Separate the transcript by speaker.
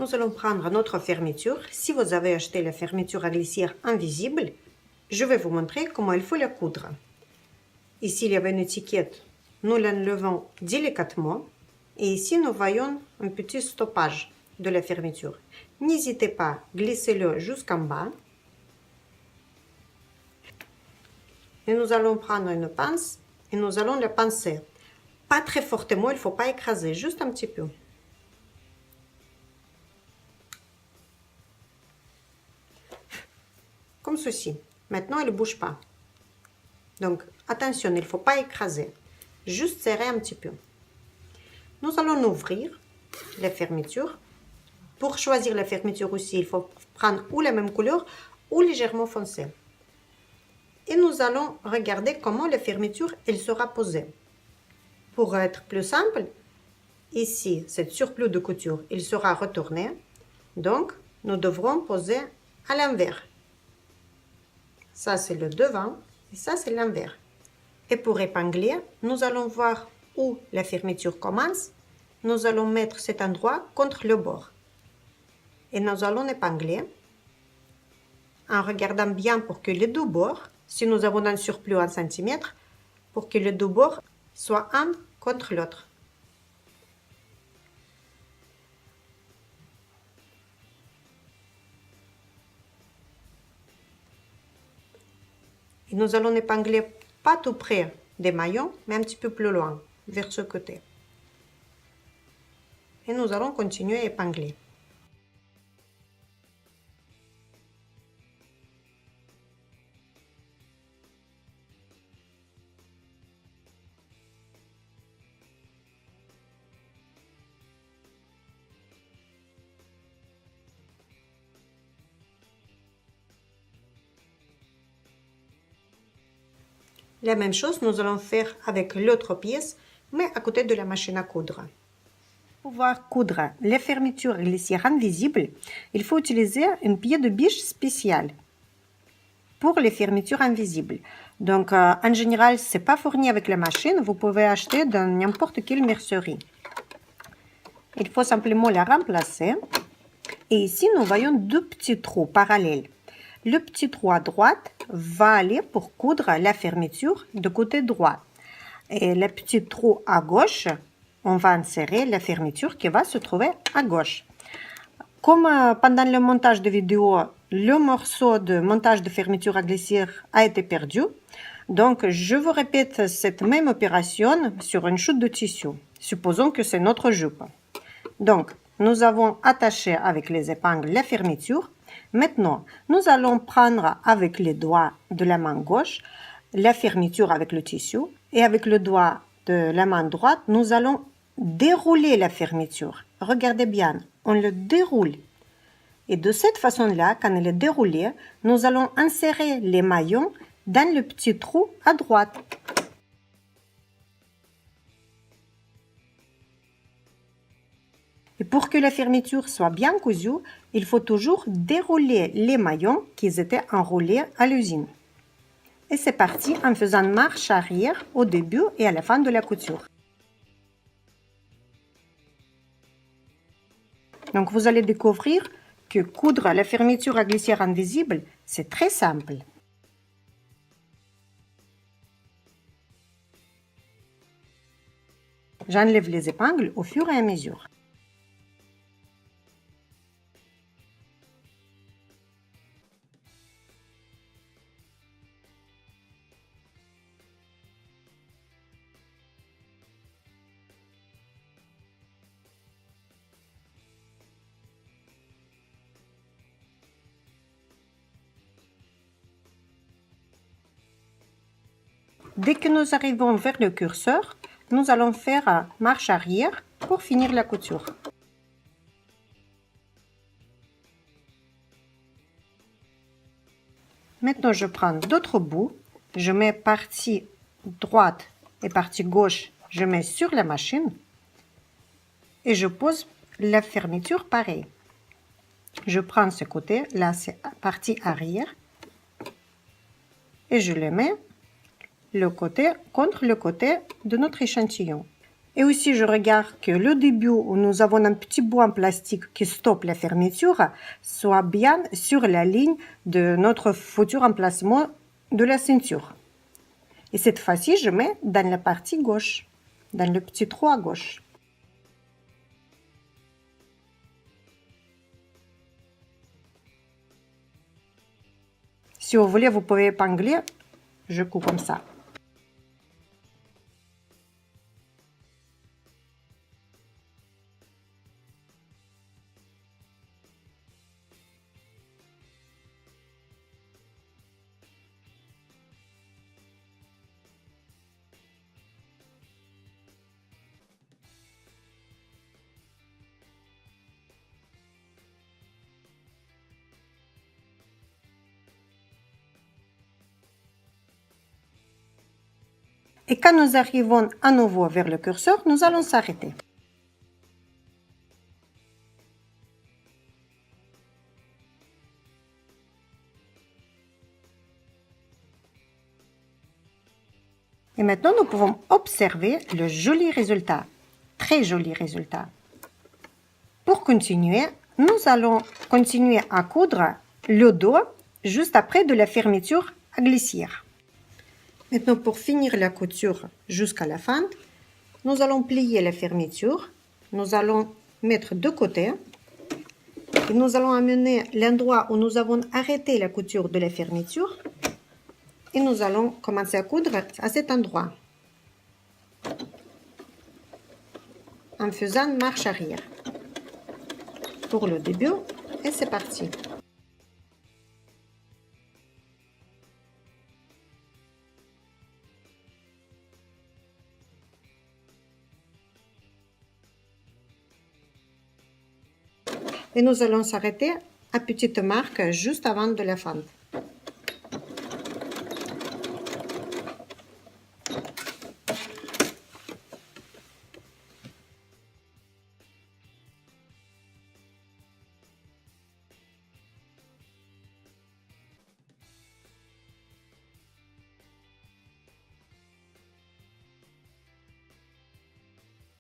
Speaker 1: Nous allons prendre notre fermeture. Si vous avez acheté la fermeture à glissière invisible, je vais vous montrer comment il faut la coudre. Ici, il y avait une étiquette. Nous l'enlevons délicatement. Et ici, nous voyons un petit stoppage de la fermeture. N'hésitez pas, glissez-le jusqu'en bas. Et nous allons prendre une pince et nous allons la pincer. Pas très fortement, il ne faut pas écraser, juste un petit peu. Comme ceci. Maintenant, il ne bouge pas. Donc, attention, il ne faut pas écraser. Juste serrer un petit peu. Nous allons ouvrir la fermeture. Pour choisir la fermeture aussi, il faut prendre ou la même couleur ou légèrement foncée. Et nous allons regarder comment la fermeture elle sera posée. Pour être plus simple, ici, cette surplus de couture, il sera retourné. Donc, nous devrons poser à l'envers. Ça, c'est le devant et ça, c'est l'envers. Et pour épingler, nous allons voir où la fermeture commence. Nous allons mettre cet endroit contre le bord. Et nous allons épingler en regardant bien pour que les deux bords, si nous avons un surplus en centimètres, pour que les deux bords soient un contre l'autre. Et nous allons épingler pas tout près des maillons, mais un petit peu plus loin, vers ce côté. Et nous allons continuer à épingler. La même chose, nous allons faire avec l'autre pièce, mais à côté de la machine à coudre. Pour pouvoir coudre les fermetures glissières invisibles, il faut utiliser une pied de biche spéciale pour les fermetures invisibles. Donc, en général, ce n'est pas fourni avec la machine, vous pouvez acheter dans n'importe quelle mercerie. Il faut simplement la remplacer. Et ici, nous voyons deux petits trous parallèles. Le petit trou à droite va aller pour coudre la fermeture de côté droit. Et le petit trou à gauche, on va insérer la fermeture qui va se trouver à gauche. Comme pendant le montage de vidéo, le morceau de montage de fermeture à glissière a été perdu, donc je vous répète cette même opération sur une chute de tissu. Supposons que c'est notre jupe. Donc, nous avons attaché avec les épingles la fermeture. Maintenant, nous allons prendre avec les doigts de la main gauche la fermeture avec le tissu et avec le doigt de la main droite, nous allons dérouler la fermeture. Regardez bien, on le déroule. Et de cette façon-là, quand elle est déroulée, nous allons insérer les maillons dans le petit trou à droite. Et pour que la fermeture soit bien cousue, il faut toujours dérouler les maillons qui étaient enroulés à l'usine. Et c'est parti en faisant marche arrière au début et à la fin de la couture. Donc vous allez découvrir que coudre la fermeture à glissière invisible, c'est très simple. J'enlève les épingles au fur et à mesure. Dès que nous arrivons vers le curseur, nous allons faire marche arrière pour finir la couture. Maintenant, je prends d'autres bouts, je mets partie droite et partie gauche, je mets sur la machine et je pose la fermeture pareil. Je prends ce côté, là c'est partie arrière et je le mets le côté contre le côté de notre échantillon. Et aussi, je regarde que le début où nous avons un petit bout en plastique qui stoppe la fermeture soit bien sur la ligne de notre futur emplacement de la ceinture. Et cette fois-ci, je mets dans la partie gauche, dans le petit trou à gauche. Si vous voulez, vous pouvez épingler. Je coupe comme ça. Et quand nous arrivons à nouveau vers le curseur, nous allons s'arrêter. Et maintenant, nous pouvons observer le joli résultat, très joli résultat. Pour continuer, nous allons continuer à coudre le dos juste après de la fermeture à glissière. Maintenant, pour finir la couture jusqu'à la fin, nous allons plier la fermeture. Nous allons mettre de côté. Et nous allons amener l'endroit où nous avons arrêté la couture de la fermeture. Et nous allons commencer à coudre à cet endroit. En faisant marche arrière. Pour le début, et c'est parti. Et nous allons s'arrêter à petite marque juste avant de la fente.